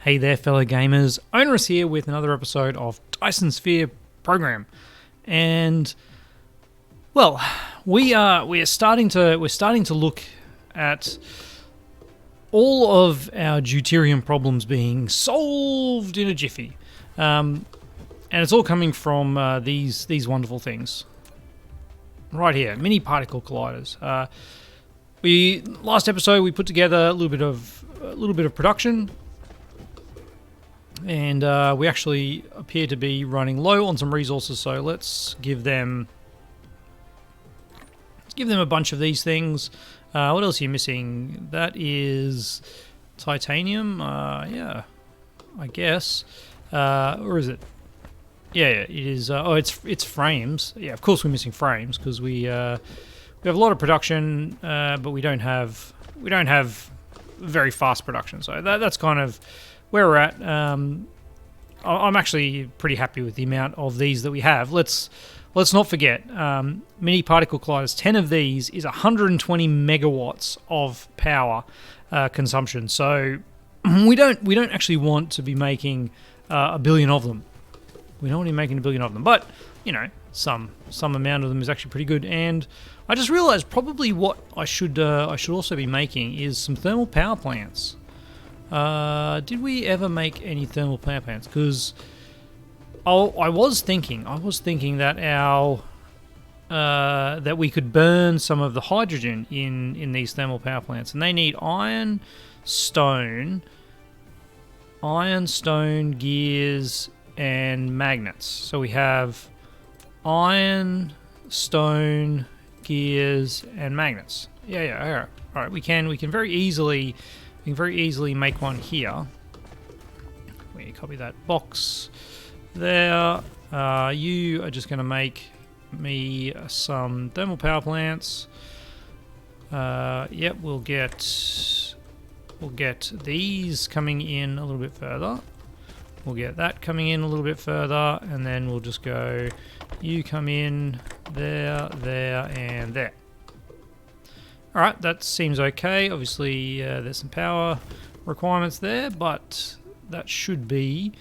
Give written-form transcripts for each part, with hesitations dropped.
Hey there, fellow gamers. Onerous here with another episode of Dyson Sphere Program, and well, we're starting to look at all of our deuterium problems being solved in a jiffy, and it's all coming from these wonderful things right here, mini particle colliders. Last episode we put together a little bit of production. And we actually appear to be running low on some resources, so let's give them a bunch of these things. What else are you missing? That is titanium. Yeah, I guess. Or is it? Yeah, it is. Oh, it's frames. Yeah, of course we're missing frames because we have a lot of production, but we don't have very fast production. So that's kind of where we're at. I'm actually pretty happy with the amount of these that we have. Let's not forget, mini particle colliders. 10 of these is 120 megawatts of power consumption. So we don't actually want to be making a billion of them. We don't want to be making a billion of them, but you know, some amount of them is actually pretty good. And I just realized probably what I should also be making is some thermal power plants. Did we ever make any thermal power plants? Because I was thinking that that we could burn some of the hydrogen in these thermal power plants, and they need iron, stone, gears, and magnets. So we have iron, stone, gears, and magnets. Yeah. All right. We can very easily. We can very easily make one here. We copy that box there. You are just going to make me some thermal power plants. Yep, we'll get these coming in a little bit further. We'll get that coming in a little bit further, and then we'll just go. You come in there, and there. Alright, that seems okay. Obviously, there's some power requirements there, but that should be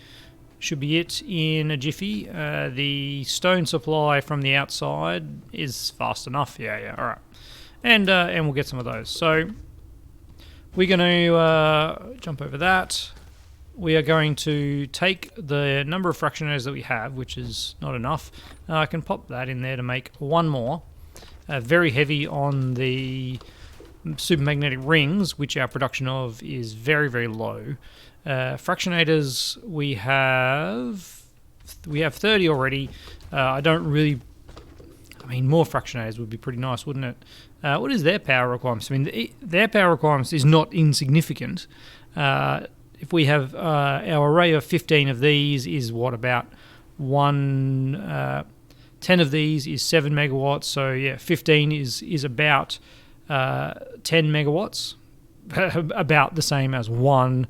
it in a jiffy. The stone supply from the outside is fast enough. Yeah, alright. And we'll get some of those. So, we're going to jump over that. We are going to take the number of fractionators that we have, which is not enough. I can pop that in there to make one more. Very heavy on the supermagnetic rings, which our production of is very, very low. Fractionators, we have 30 already. I mean, more fractionators would be pretty nice, wouldn't it? What is their power requirements? I mean, their power requirements is not insignificant. If we have our array of 15 of these is what, about 10 of these is 7 megawatts, so yeah, 15 is about 10 megawatts, about the same as one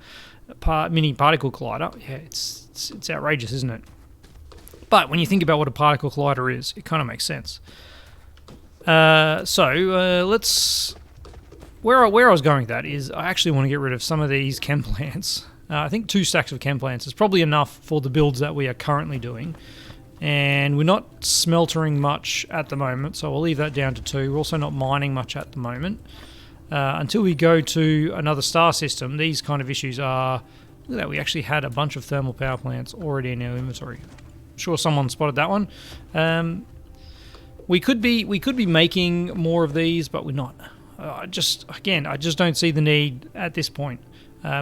mini particle collider. Yeah, it's outrageous, isn't it? But when you think about what a particle collider is, it kind of makes sense. Let's... Where I was going with that is I actually want to get rid of some of these chem plants. I think 2 stacks of chem plants is probably enough for the builds that we are currently doing. And we're not smeltering much at the moment, so I'll leave that down to 2. We're also not mining much at the moment. Until we go to another star system, these kind of issues are... Look at that, we actually had a bunch of thermal power plants already in our inventory. I'm sure someone spotted that one. We could be making more of these, but we're not. I just don't see the need at this point.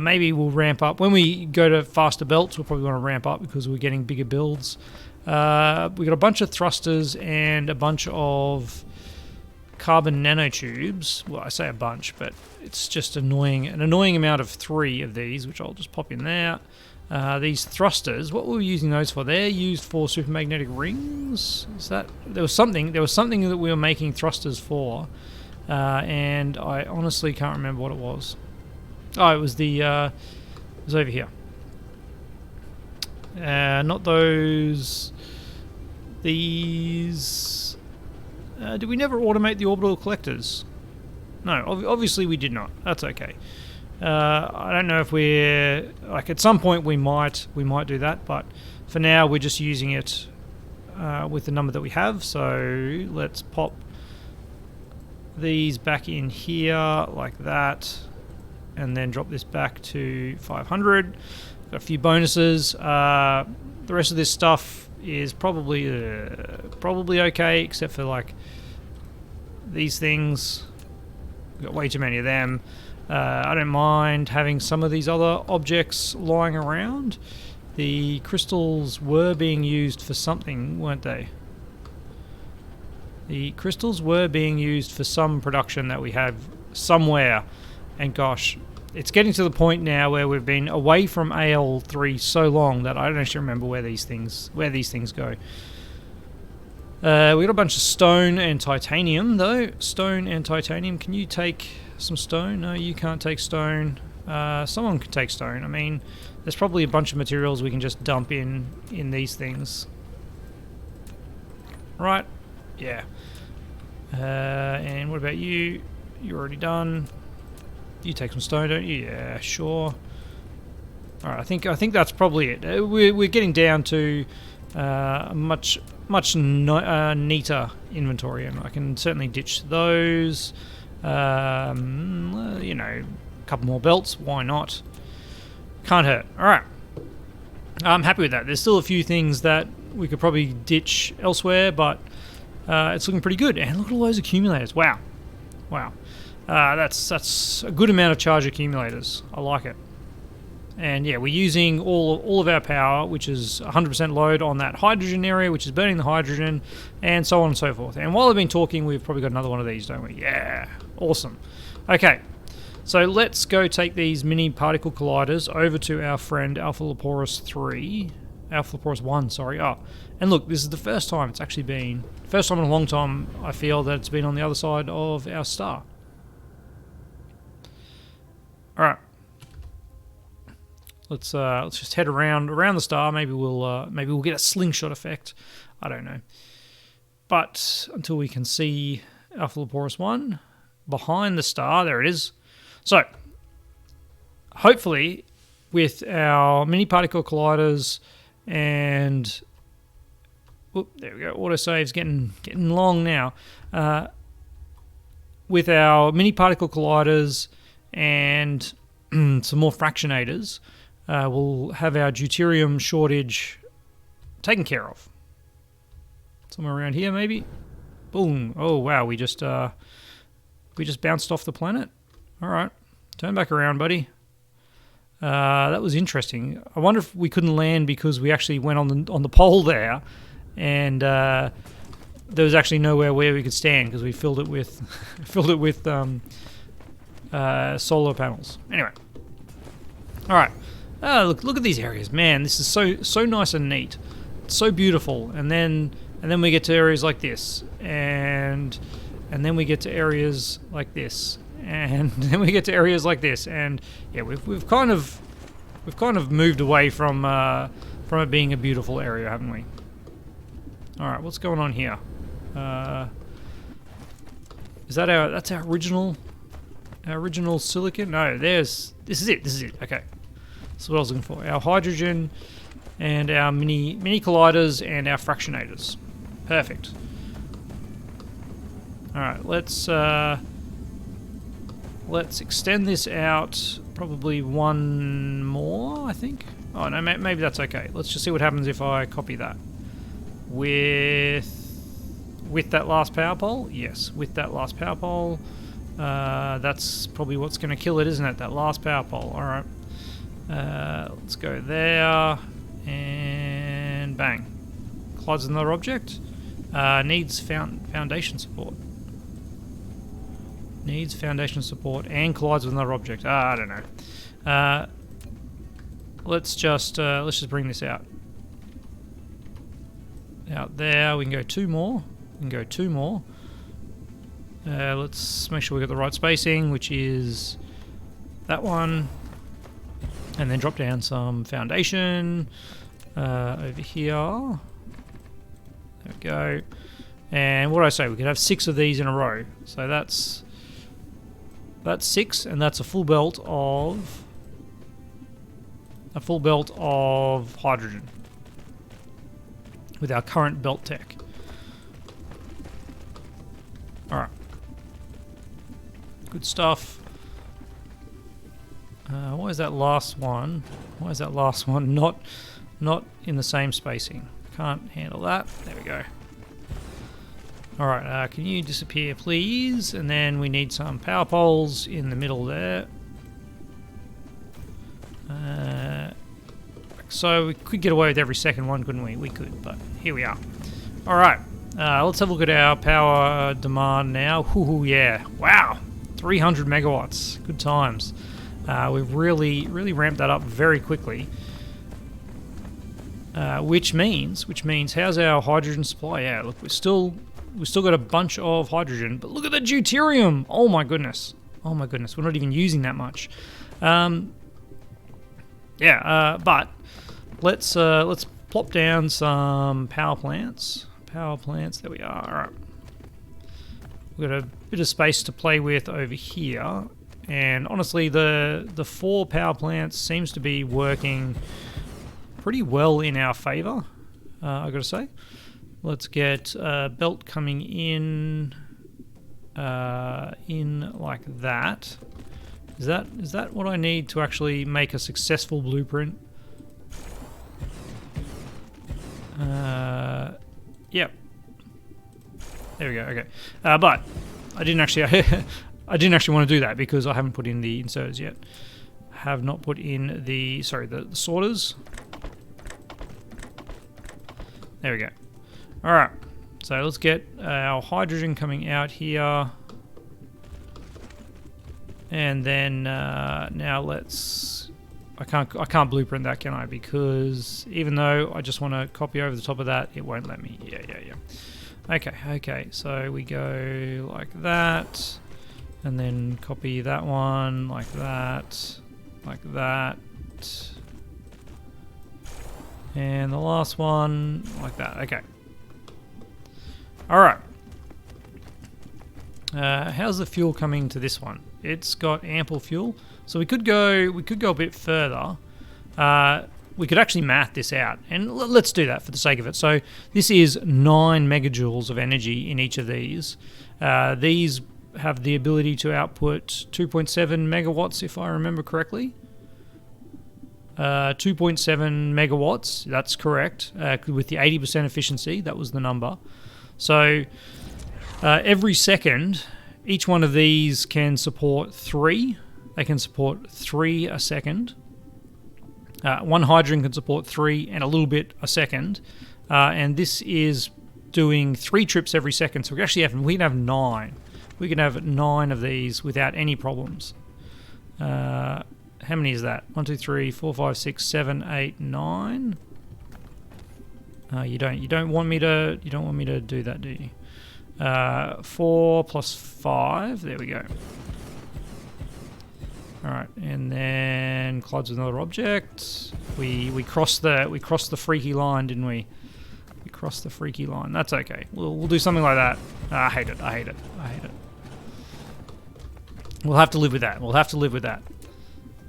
Maybe we'll ramp up. When we go to faster belts, we'll probably want to ramp up because we're getting bigger builds. We got a bunch of thrusters and a bunch of carbon nanotubes. Well, I say a bunch, but it's just an annoying amount of 3 of these, which I'll just pop in there. These thrusters, what were we using those for? They're used for supermagnetic rings. There was something that we were making thrusters for. And I honestly can't remember what it was. Oh, it was it was over here. Not those. These. Did we never automate the orbital collectors? No, obviously we did not. That's okay. I don't know if we're like at some point we might do that, but for now we're just using it with the number that we have. So let's pop these back in here like that, and then drop this back to 500. Got a few bonuses. The rest of this stuff is probably okay, except for like these things. We've got way too many of them. I don't mind having some of these other objects lying around. The crystals were being used for something, weren't they? The crystals were being used for some production that we have somewhere. And gosh, it's getting to the point now where we've been away from AL3 so long that I don't actually remember where these things go. We got a bunch of stone and titanium though. Stone and titanium. Can you take some stone? No, you can't take stone. Someone can take stone. I mean, there's probably a bunch of materials we can just dump in these things. Right? Yeah. And what about you? You're already done. You take some stone, don't you? Yeah, sure. All right, I think that's probably it. We're getting down to a much neater inventory, and I can certainly ditch those. You know, a couple more belts. Why not? Can't hurt. All right. I'm happy with that. There's still a few things that we could probably ditch elsewhere, but it's looking pretty good. And look at all those accumulators. Wow. Wow. That's a good amount of charge accumulators. I like it. And yeah, we're using all of our power, which is 100% load on that hydrogen area, which is burning the hydrogen, and so on and so forth. And while I've been talking, we've probably got another one of these, don't we? Yeah, awesome. Okay, so let's go take these mini particle colliders over to our friend Alpha Leporis 1, sorry. Oh, and look, this is the first time it's actually been, first time in a long time I feel that it's been on the other side of our star. All right. Let's just head around the star. Maybe we'll get a slingshot effect. I don't know. But until we can see Alpha Leporis 1 behind the star, there it is. So hopefully, with our mini particle colliders and there we go. Autosave's getting long now. With our mini particle colliders and some more fractionators, we'll have our deuterium shortage taken care of. Somewhere around here, maybe. Boom! Oh wow, we just bounced off the planet. All right, turn back around, buddy. That was interesting. I wonder if we couldn't land because we actually went on the pole there, and there was actually nowhere where we could stand because we filled it with solar panels. Anyway, all right. Look at these areas, man. This is so nice and neat. It's so beautiful. And then we get to areas like this, and then we get to areas like this, and then we get to areas like this, and yeah, we've kind of moved away from it being a beautiful area, haven't we? All right, what's going on here? Is that that's our original silicon? No, this is it. Okay. That's what I was looking for. Our hydrogen and our mini colliders and our fractionators. Perfect. All right, let's extend this out. Probably one more, I think. Oh no, maybe that's okay. Let's just see what happens if I copy that with that last power pole. Yes, with that last power pole. That's probably what's going to kill it, isn't it? That last power pole. All right. Let's go there, and bang. Collides with another object. Needs foundation support. Needs foundation support and collides with another object. I don't know. Let's just bring this out. Out there. We can go two more. Let's make sure we got the right spacing, which is that one. And then drop down some foundation over here. There we go. And what did I say? We could have 6 of these in a row. So that's That's 6, and that's a full belt of hydrogen with our current belt tech. All right, good stuff. Why is that last one? Why is that last one not in the same spacing? Can't handle that. There we go. All right, can you disappear, please? And then we need some power poles in the middle there. So we could get away with every second one, couldn't we? We could, but here we are. All right, let's have a look at our power demand now. Ooh, yeah, wow, 300 megawatts. Good times. We've really ramped that up very quickly. Which means how's our hydrogen supply? Yeah, look, we still got a bunch of hydrogen, but look at the deuterium. Oh my goodness, we're not even using that much. But let's plop down some power plants. There we are. All right, we've got a bit of space to play with over here, and honestly, the 4 power plants seems to be working pretty well in our favor, I gotta say. Let's get a belt coming in like that. Is that what I need to actually make a successful blueprint? Yep. There we go. Okay, but I didn't actually want to do that because I haven't put in the inserters yet. Have not put in the sorters. There we go. All right, so let's get our hydrogen coming out here, and then now let's. I can't blueprint that, can I? Because even though I just want to copy over the top of that, it won't let me. Yeah. Okay. So we go like that, and then copy that one like that, and the last one like that. Okay. All right. How's the fuel coming to this one? It's got ample fuel, so we could go a bit further. We could actually math this out, and let's do that for the sake of it. So this is 9 megajoules of energy in each of these. These have the ability to output 2.7 megawatts, if I remember correctly. 2.7 megawatts, that's correct, with the 80% efficiency. That was the number. So every second, each one of these can support 3. They can support 3 a second. One hydrogen can support 3 and a little bit a second. And this is doing 3 trips every second. So we can have 9. We can have 9 of these without any problems. How many is that? 1, 2, 3, 4, 5, 6, 7, 8, 9. You don't want me to do that, do you? 4 plus 5. There we go. All right, and then collides with another object. We crossed the freaky line, didn't we? We crossed the freaky line. That's okay. We'll do something like that. I hate it. We'll have to live with that.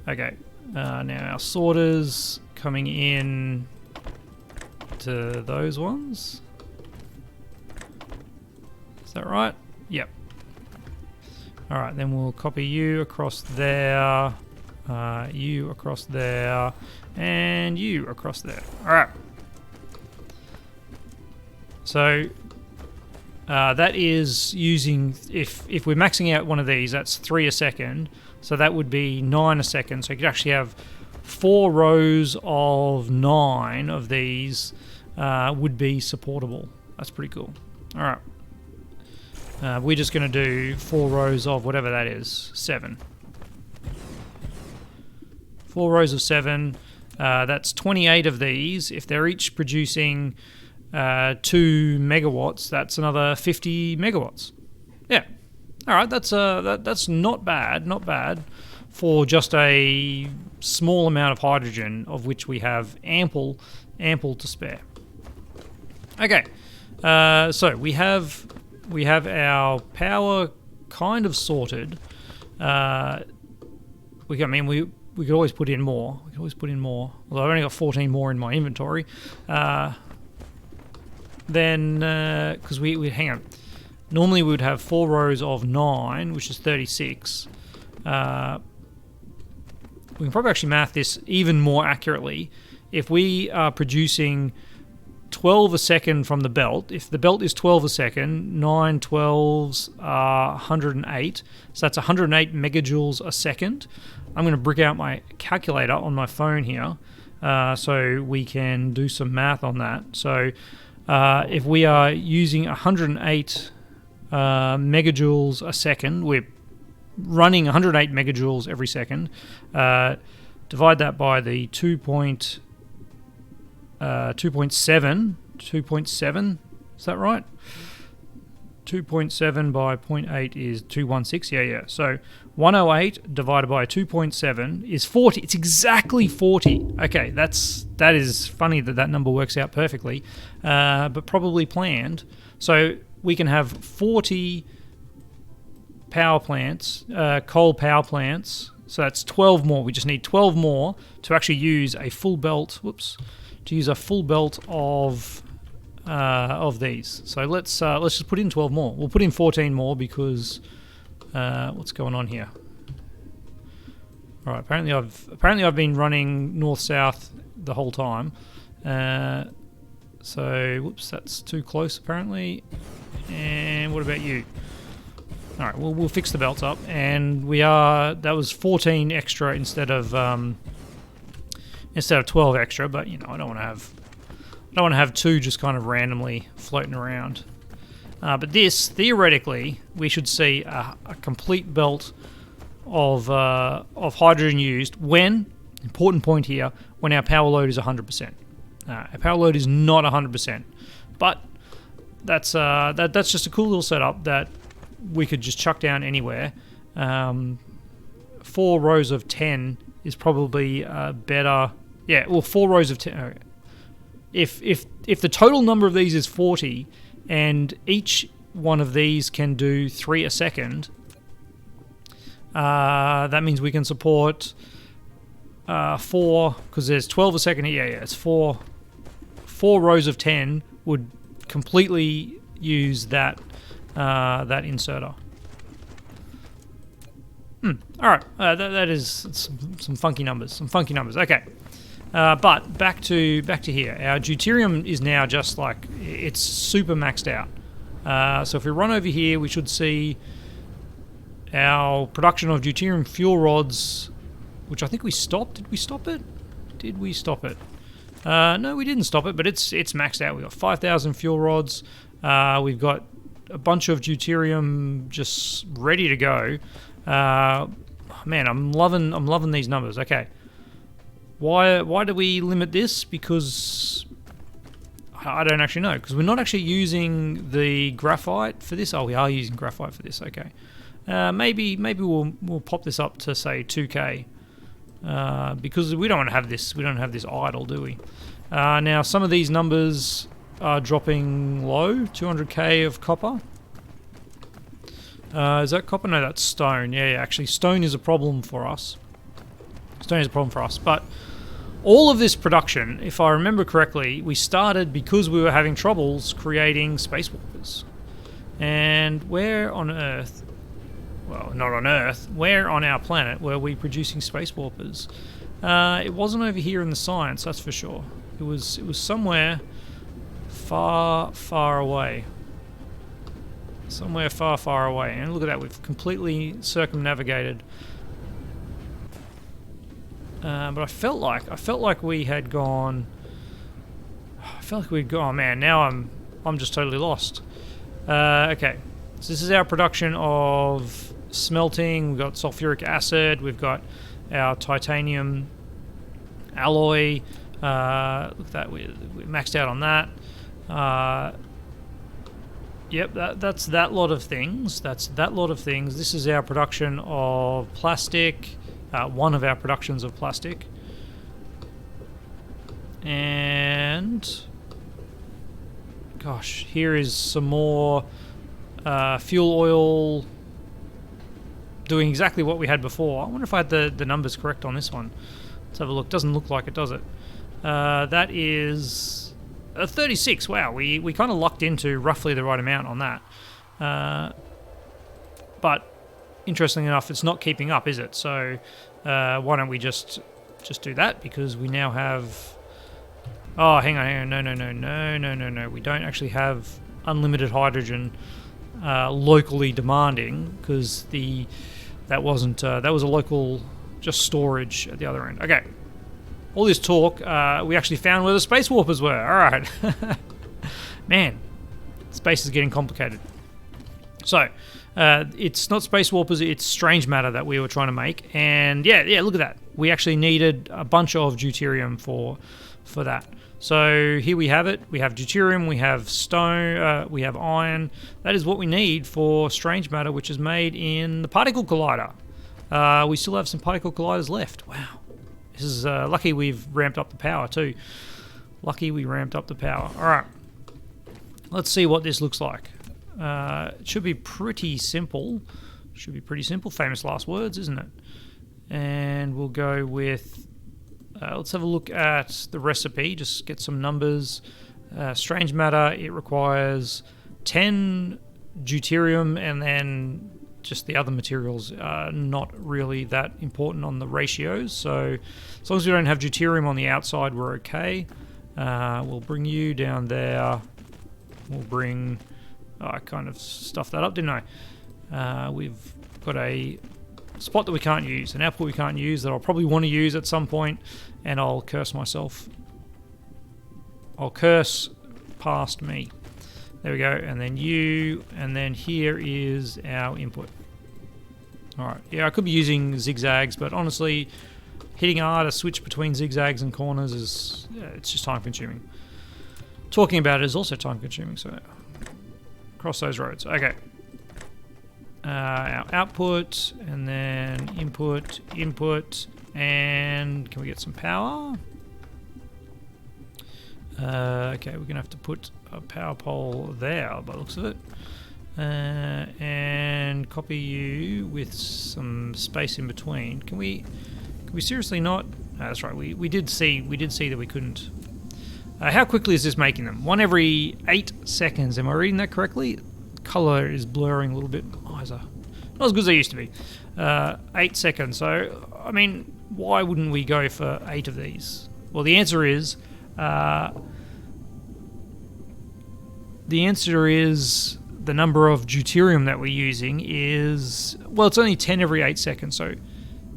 Okay. Now our sorters coming in to those ones. Is that right? Yep. All right, then we'll copy you across there, you across there, and you across there. All right. So that is using, if we're maxing out one of these, that's 3 a second. So that would be 9 a second. So you could actually have 4 rows of 9 of these would be supportable. That's pretty cool. All right. We're just going to do 4 rows of whatever that is, 7. 4 rows of 7. That's 28 of these. If they're each producing 2 megawatts, that's another 50 megawatts. Yeah. All right. That's not bad for just a small amount of hydrogen, of which we have ample to spare. Okay. So we have our power kind of sorted. I mean, we could always put in more. We could always put in more. Although I've only got 14 more in my inventory. Then, because we hang on. Normally we would have 4 rows of 9, which is 36. We can probably actually math this even more accurately. If we are producing 12 a second from the belt, if the belt is 12 a second, 9 12s are 108. So that's 108 megajoules a second. I'm going to brick out my calculator on my phone here so we can do some math on that. So if we are using 108 megajoules a second, we're running 108 megajoules every second. Divide that by the 2.7. 2.7, is that right? 2.7 by 0.8 is 216. Yeah. So 108 divided by 2.7 is 40. It's exactly 40. Okay, that is funny that number works out perfectly, but probably planned. So we can have 40 power plants, coal power plants. So that's 12 more. We just need 12 more to actually use a full belt. Whoops. To use a full belt of these. So let's just put in 12 more. We'll put in 14 more because what's going on here? All right. Apparently I've been running north-south the whole time. So whoops, that's too close apparently. And what about you? All right. We'll fix the belts up, and that was 14 extra instead of 12 extra, but you know, I don't want to have 2 just kind of randomly floating around. But this, theoretically, we should see a complete belt of hydrogen used when, important point here, when our power load is 100%. Our power load is not 100%, but that's just a cool little setup that we could just chuck down anywhere. 4 rows of 10 is probably better. Yeah, well, 4 rows of 10. If the total number of these is 40, and each one of these can do 3 a second, that means we can support 4, because there's 12 a second. Yeah, it's 4 rows of 10 would completely use that inserter. All right, that is some funky numbers. Okay. But back to here. Our deuterium is now just like, it's super maxed out. So if we run over here, we should see our production of deuterium fuel rods, which I think we stopped. Did we stop it? No, we didn't stop it, but it's maxed out. We've got 5,000 fuel rods. We've got a bunch of deuterium just ready to go. Man, I'm loving these numbers. Okay. Why do we limit this? Because I don't actually know. Because we're not actually using the graphite for this. Oh, we are using graphite for this. Okay. Maybe we'll pop this up to say 2K. Because we don't want to have this. We don't have this idle, do we? Now some of these numbers are dropping low. 200K of copper. Is that copper? No, that's stone. Yeah. Actually, stone is a problem for us. But all of this production, if I remember correctly, we started because we were having troubles creating space warpers. And where on Earth, well, not on Earth, where on our planet were we producing space warpers? It wasn't over here in the science, that's for sure. It was somewhere far, far away. Somewhere far, far away. And look at that, we've completely circumnavigated. But I felt like we had gone. Oh man, now I'm just totally lost. Okay, so this is our production of smelting. We've got sulfuric acid. We've got our titanium alloy. Look at that, we're maxed out on that. Yep, that's that lot of things. This is our production of plastic. One of our productions of plastic. And gosh, here is some more fuel oil. doing exactly what we had before. I wonder if I had the numbers correct on this one. Let's have a look. Doesn't look like it, does it? That is 36. Wow, we kind of lucked into roughly the right amount on that. But interestingly enough, it's not keeping up, is it? So why don't we just do that, because we now have... Oh, hang on. No. We don't actually have unlimited hydrogen locally demanding, because that wasn't that was a local just storage at the other end. Okay. All this talk, we actually found where the space warpers were. All right. Man, space is getting complicated. So, it's not space warpers, it's strange matter that we were trying to make. And yeah, look at that. We actually needed a bunch of deuterium for that. So here we have it. We have deuterium, we have stone, we have iron. That is what we need for strange matter, which is made in the particle collider. We still have some particle colliders left. Wow. This is lucky we've ramped up the power too. Lucky we ramped up the power. All right. Let's see what this looks like. It should be pretty simple. Famous last words, isn't it? And we'll go with... let's have a look at the recipe, just get some numbers. Strange matter, it requires 10 deuterium, and then just the other materials are not really that important on the ratios. So as long as we don't have deuterium on the outside, we're okay. We'll bring you down there. We'll bring... Oh, I kind of stuffed that up, didn't I? We've got a spot that we can't use, an output we can't use that I'll probably want to use at some point, and I'll curse myself. I'll curse past me. There we go, and then you, and then here is our input. Alright, yeah, I could be using zigzags, but honestly, hitting R to switch between zigzags and corners is, yeah, it's just time consuming. Talking about it is also time consuming, so cross those roads. Okay. Our output, and then input, and can we get some power? Okay, we're gonna have to put a power pole there by the looks of it, and copy you with some space in between. Can we seriously not? That's right. We did see that we couldn't. How quickly is this making them? 1 every 8 seconds. Am I reading that correctly? Color is blurring a little bit. My eyes are not as good as they used to be. 8 seconds. So, I mean, why wouldn't we go for 8 of these? Well, the answer is the number of deuterium that we're using is, well, it's only 10 every 8 seconds. So,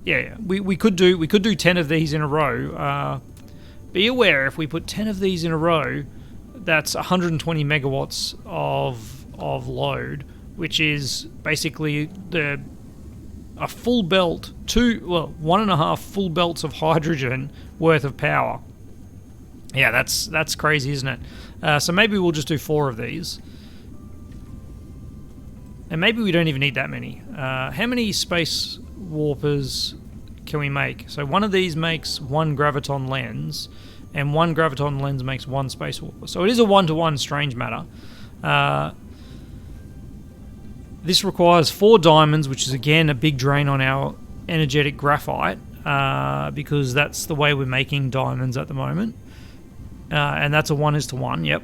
yeah, we could do 10 of these in a row. Be aware, if we put 10 of these in a row, that's 120 megawatts of load, which is basically a full belt, 1.5 full belts of hydrogen worth of power. Yeah, that's crazy, isn't it? So maybe we'll just do 4 of these. And maybe we don't even need that many. How many space warpers can we make? So one of these makes 1 graviton lens, and 1 graviton lens makes 1 space warper. So it is a 1-to-1 strange matter. This requires 4 diamonds, which is again a big drain on our energetic graphite, because that's the way we're making diamonds at the moment. And that's a 1:1, yep.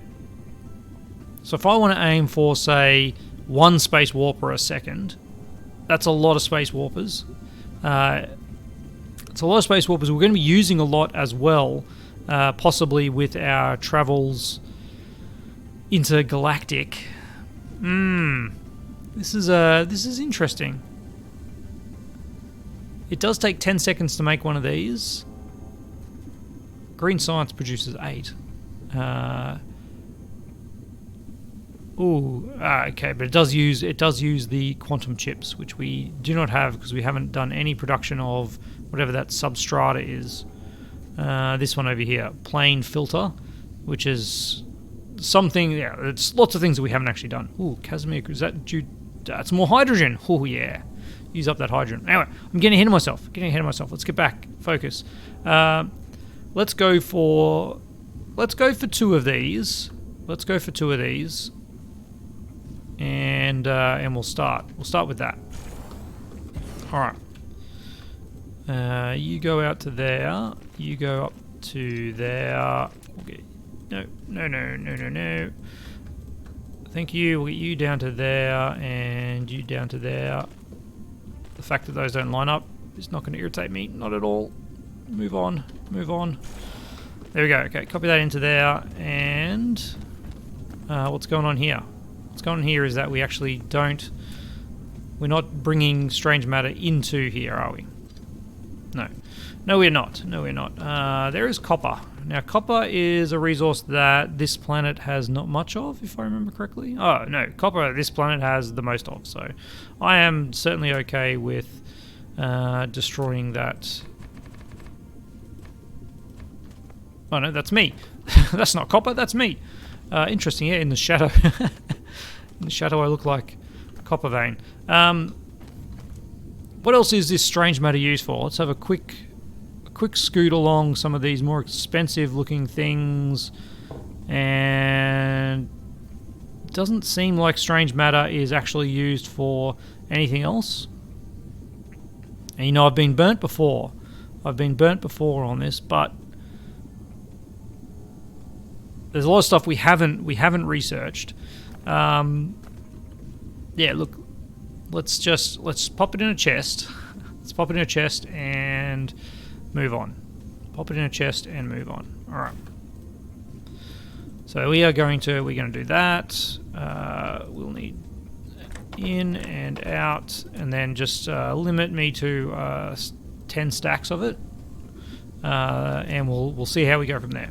So if I want to aim for, say, 1 space warper a second, that's a lot of space warpers. It's a lot of space warpers. We're going to be using a lot as well, possibly with our travels intergalactic. This is interesting. It does take 10 seconds to make one of these. Green Science produces 8. Okay, but it does use the quantum chips, which we do not have because we haven't done any production of whatever that substrata is. This one over here, plain filter, which is something. Yeah, it's lots of things that we haven't actually done. Ooh, Casimir, is that due? That's more hydrogen. Oh yeah, use up that hydrogen. Anyway, I'm getting ahead of myself. Let's get back. Focus. Let's go for 2 of these. And we'll start. We'll start with that. Alright. You go out to there. You go up to there. Okay. No. Thank you. We'll get you down to there and you down to there. The fact that those don't line up is not going to irritate me. Not at all. Move on. Move on. There we go. Okay, copy that into there. And what's going on here? What's going on here is that we actually don't... We're not bringing strange matter into here, are we? No. No, we're not. No, we're not. There is copper. Now, copper is a resource that this planet has not much of, if I remember correctly. Oh, no. Copper this planet has the most of, so I am certainly okay with destroying that. Oh, no, that's me. That's not copper, that's me. Interesting, yeah, in the shadow. In the shadow I look like a copper vein. What else is this strange matter used for? Let's have a quick scoot along some of these more expensive looking things, and it doesn't seem like strange matter is actually used for anything else. And you know, I've been burnt before. I've been burnt before on this, but there's a lot of stuff we haven't researched. Yeah, look, let's pop it in a chest. Let's pop it in a chest and move on. Pop it in a chest and move on. All right. So we're going to do that. We'll need in and out, and then just limit me to 10 stacks of it, and we'll see how we go from there.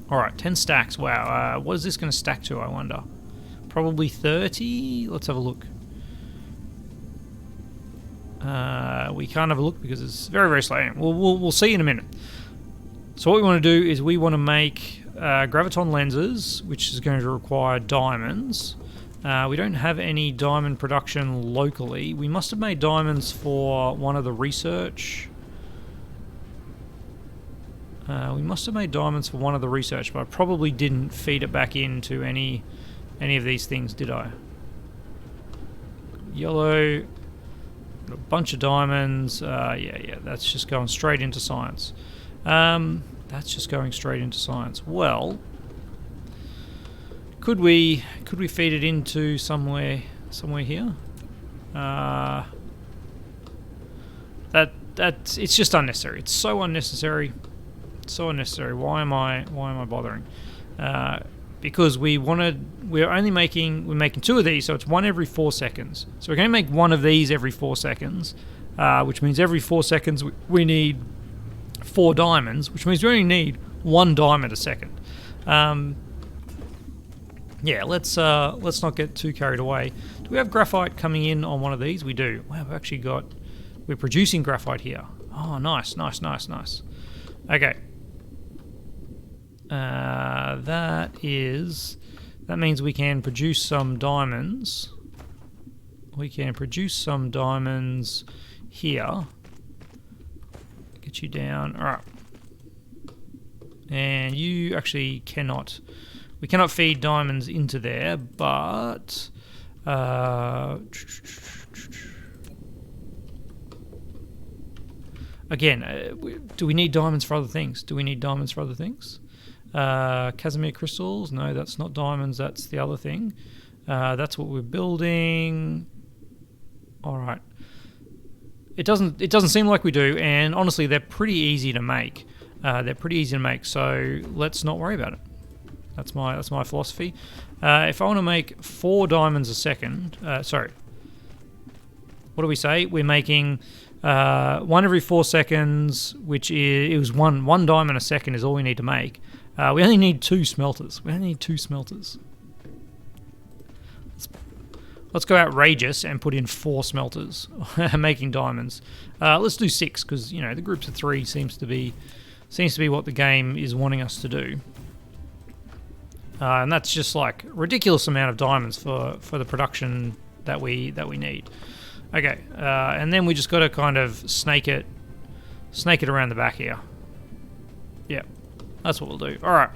All right, 10 stacks. Wow. What is this going to stack to, I wonder? Probably 30. Let's have a look. We can't have a look because it's very, very slow. We'll see in a minute. So what we want to do is we want to make graviton lenses, which is going to require diamonds. We don't have any diamond production locally. We must have made diamonds for one of the research. We must have made diamonds for one of the research, but I probably didn't feed it back into any of these things, did I? Yellow, a bunch of diamonds. Yeah, that's just going straight into science. That's just going straight into science. Well, could we feed it into somewhere here? That's it's just unnecessary. It's so unnecessary. It's so unnecessary. Why am I bothering? Because we're making 2 of these, so it's one every 4 seconds. So we're going to make one of these every 4 seconds, which means every 4 seconds we need 4 diamonds, which means we only need 1 diamond a second. Yeah, let's not get too carried away. Do we have graphite coming in on one of these? We do. Wow, we're producing graphite here. Oh, nice. Okay. That means we can produce some diamonds. We can produce some diamonds here. Get you down. All right. And you actually cannot. We cannot feed diamonds into there, but again, do we need diamonds for other things? Casimir crystals? No, that's not diamonds. That's the other thing. That's what we're building. All right. It doesn't seem like we do, and honestly, they're pretty easy to make. So let's not worry about it. That's my philosophy. If I want to make 4 diamonds a second, sorry. What do we say? We're making 1 every 4 seconds, which is one diamond a second is all we need to make. We only need 2 smelters. Let's go outrageous and put in 4 smelters making diamonds. Let's do 6 because the groups of 3 seems to be what the game is wanting us to do. And that's just like a ridiculous amount of diamonds for the production that we need. Okay, and then we just got to kind of snake it around the back here. Yeah, that's what we'll do. All right,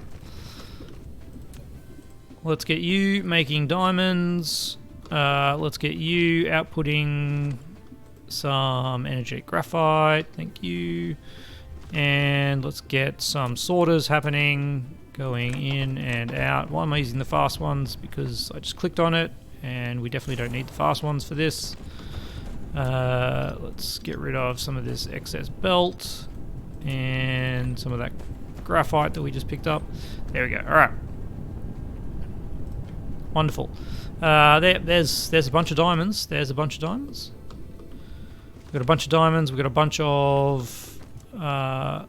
let's get you making diamonds. Let's get you outputting some energetic graphite. Thank you. And let's get some sorters happening, going in and out. Why am I using the fast ones? Because I just clicked on it, and we definitely don't need the fast ones for this. Let's get rid of some of this excess belt and some of that graphite that we just picked up. There we go. All right. Wonderful. There's a bunch of diamonds. There's a bunch of diamonds. We've got a bunch of diamonds. We've got a bunch of we've got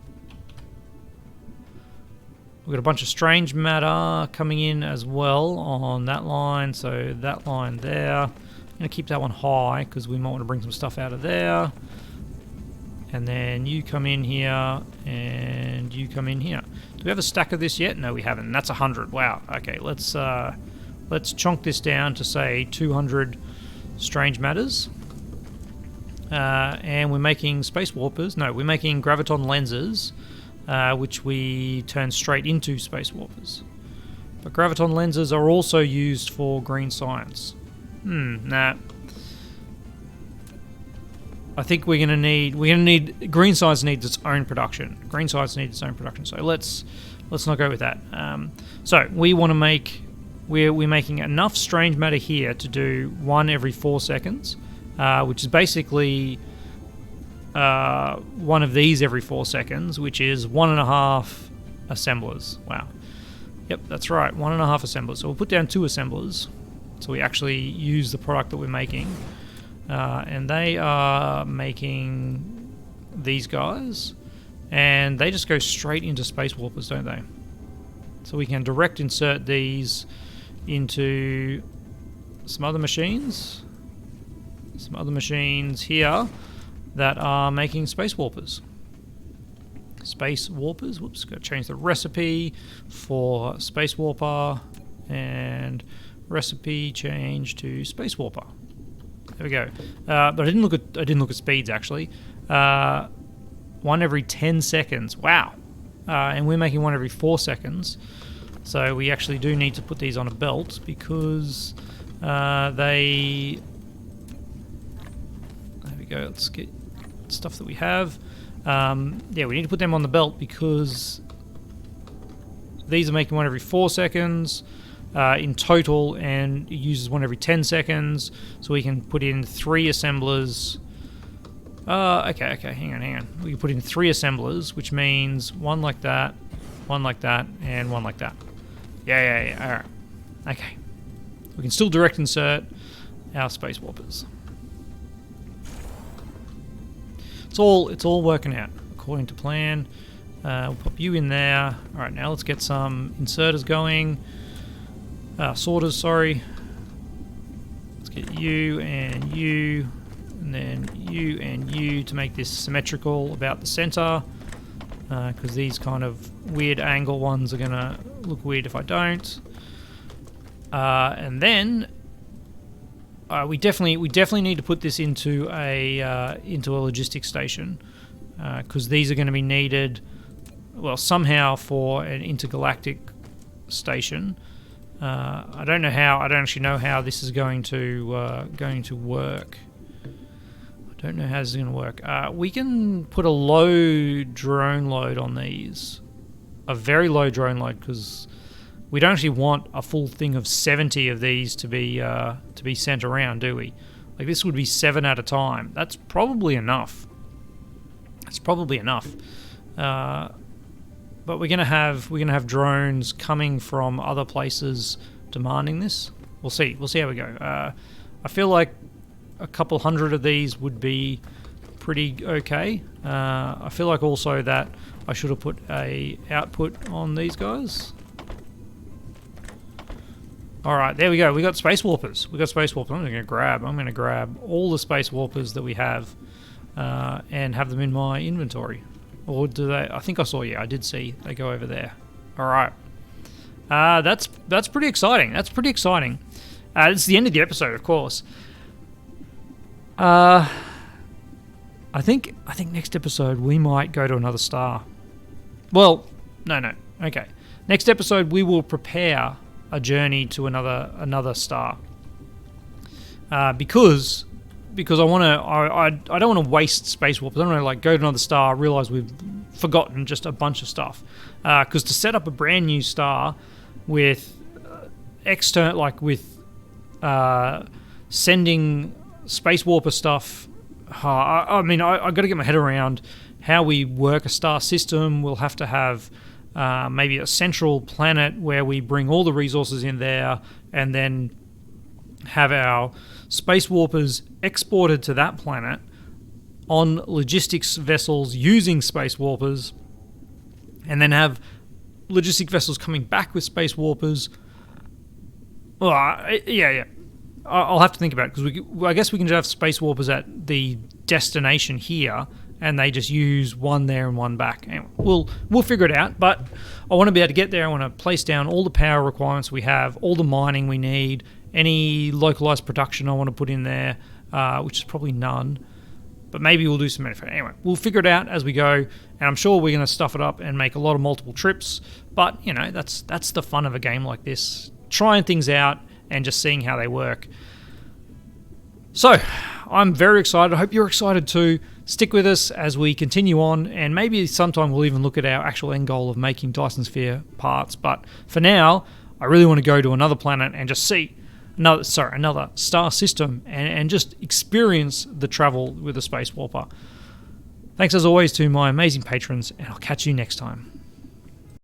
a bunch of strange matter coming in as well on that line. So that line there. I'm going to keep that one high because we might want to bring some stuff out of there. And then you come in here, and you come in here. Do we have a stack of this yet? No, we haven't. That's 100. Wow. Okay, let's chunk this down to say 200 strange matters. And we're making space warpers. No, we're making graviton lenses, which we turn straight into space warpers. But graviton lenses are also used for green science. Nah. I think we're gonna need green science needs its own production. Green science needs its own production. So let's not go with that. So we want to make we're making enough strange matter here to do 1 every 4 seconds, which is basically 1 of these every 4 seconds, which is 1.5 assemblers. Wow. Yep, that's right. 1.5 assemblers. So we'll put down 2 assemblers, so we actually use the product that we're making. And they are making these guys, and they just go straight into space warpers, don't they? So we can direct insert these into some other machines here that are making space warpers. Whoops, got to change the recipe for space warper, and recipe change to space warper. There we go. But I didn't look at speeds actually. 1 every 10 seconds. Wow. And we're making 1 every 4 seconds. So we actually do need to put these on a belt because they. There we go. Let's get stuff that we have. Yeah, we need to put them on the belt because these are making 1 every 4 seconds. In total, and it uses 1 every 10 seconds, so we can put in 3 assemblers. Okay, hang on. We can put in 3 assemblers, which means 1 like that, 1 like that, and 1 like that. Yeah, alright. Okay. We can still direct insert our space warpers. It's all working out according to plan. We'll pop you in there. Alright, now let's get some inserters going. Sorters, sorry. Let's get you, and then you and you to make this symmetrical about the center, because these kind of weird angle ones are gonna look weird if I don't. And then we definitely need to put this into a logistics station, because these are going to be needed, well, somehow for an intergalactic station. I don't actually know how this is going to work. I don't know how this is going to work. We can put a low drone load on these, a very low drone load, because we don't actually want a full thing of 70 of these to be sent around, do we? Like, this would be 7 at a time. That's probably enough. But we're gonna have drones coming from other places demanding this. We'll see how we go. I feel like a couple hundred of these would be pretty okay. I feel like also that I should have put a output on these guys. All right, there we go. We got space warpers. I'm gonna grab all the space warpers that we have and have them in my inventory. Or do they? I think I saw. Yeah, I did see they go over there. All right. That's pretty exciting. It's the end of the episode, of course. I think next episode we might go to another star. Well, no. Okay. Next episode we will prepare a journey to another star. because I want to. I don't want to waste space warp. I don't want to like go to another star, realize we've forgotten just a bunch of stuff. Because to set up a brand new star with sending space warper stuff. I mean, I got to get my head around how we work a star system. We'll have to have maybe a central planet where we bring all the resources in there, and then have our space warpers exported to that planet on logistics vessels using space warpers, and then have logistic vessels coming back with space warpers. Well, yeah. I'll have to think about it, because I guess we can just have space warpers at the destination here, and they just use one there and one back. Anyway, we'll figure it out, but I want to be able to get there. I want to place down all the power requirements we have, all the mining we need, any localized production I want to put in there, which is probably none, but maybe we'll do some manufacturing. Anyway, we'll figure it out as we go, and I'm sure we're going to stuff it up and make a lot of multiple trips, but, you know, that's the fun of a game like this, trying things out and just seeing how they work. So, I'm very excited. I hope you're excited too. Stick with us as we continue on, and maybe sometime we'll even look at our actual end goal of making Dyson Sphere parts. But for now, I really want to go to another planet and just see another star system and just experience the travel with a space warper. Thanks as always to my amazing patrons, and I'll catch you next time.